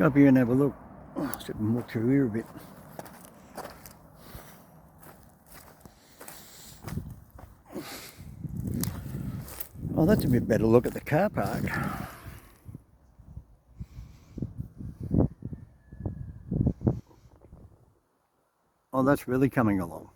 Go up here and have a look. Oh, see if we can walk through here a bit. Oh, that's a bit better look at the car park. Oh, that's really coming along.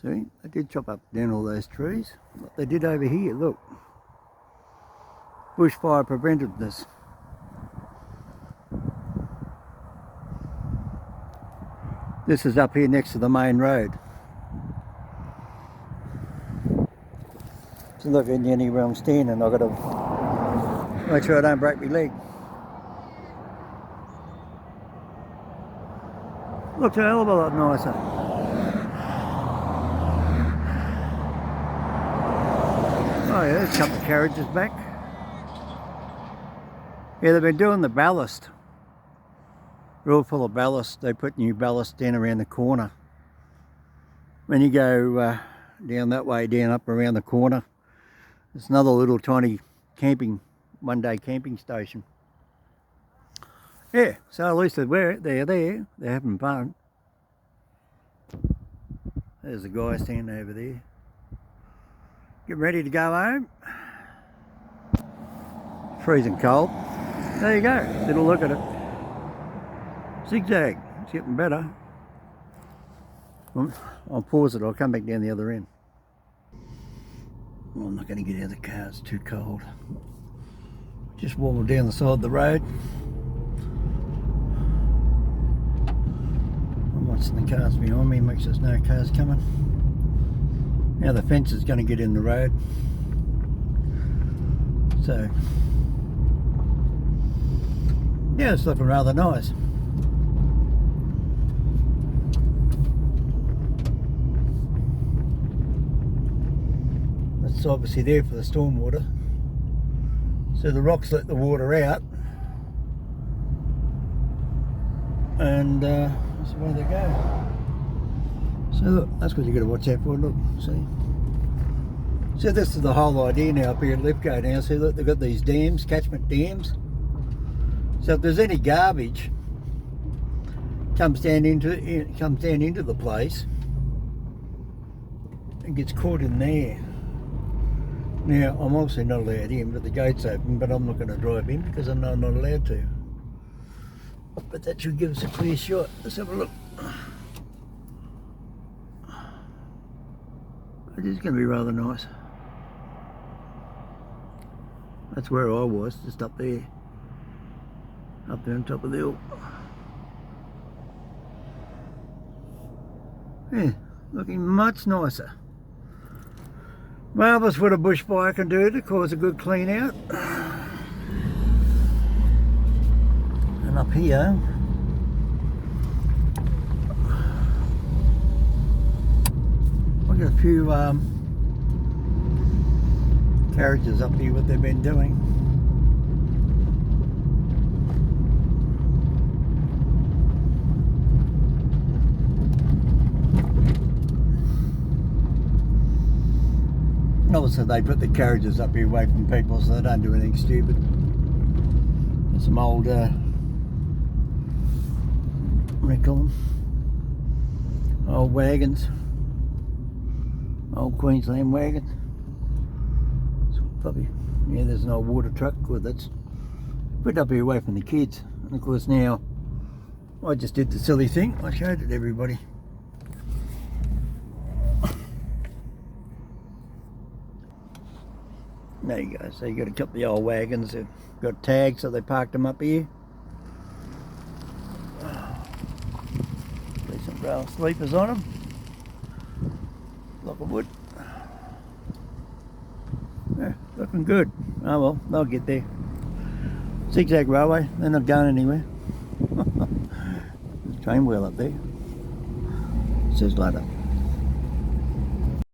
See, they did chop up down all those trees. What they did over here, look. Bushfire preventiveness. This is up here next to the main road. So look, anywhere I'm standing, I've got to make sure I don't break my leg. Looks a hell of a lot nicer. Oh yeah, there's a couple of carriages back. Yeah, they've been doing the ballast. Real full of ballast. They put new ballast down around the corner. When you go down that way, down up around the corner, there's another little tiny camping, one-day camping station. Yeah, so at least they're there, they're having fun. There's the guy standing over there. Getting ready to go home. Freezing cold. There you go, little look at it. Zigzag, it's getting better. I'll pause it, I'll come back down the other end. Well, I'm not going to get out of the car, it's too cold. Just wobble down the side of the road. I'm watching the cars behind me, make sure there's no cars coming. Now the fence is going to get in the road. So, yeah, it's looking rather nice. That's obviously there for the stormwater. So the rocks let the water out. And that's the way they go. So look, that's what you got to watch out for, look, see. So this is the whole idea now up here at Lithgow now. See, look, they've got these dams, catchment dams. So if there's any garbage comes down into the place and gets caught in there. Now I'm obviously not allowed in, but the gate's open, but I'm not going to drive in because I know I'm not allowed to. But that should give us a clear shot. Let's have a look. It is going to be rather nice. That's where I was, just up there on top of the hill. Yeah, looking much nicer. Marvellous what a bushfire can do to cause a good clean out. And up here, I've got a few carriages up here, what they've been doing. Obviously they put the carriages up here away from people so they don't do anything stupid. There's some old, what do you call them? Old wagons. Old Queensland wagons. So probably, yeah, there's an old water truck with it. Put up here away from the kids. And of course now, I just did the silly thing. I showed it to everybody. There you go, so you got a couple of the old wagons, they've got tags, so they parked them up here. Decent rail sleepers on them. Block of wood. Yeah, looking good. Oh well, they'll get there. Zigzag railway, they're not going anywhere. There's a train wheel up there. It says later.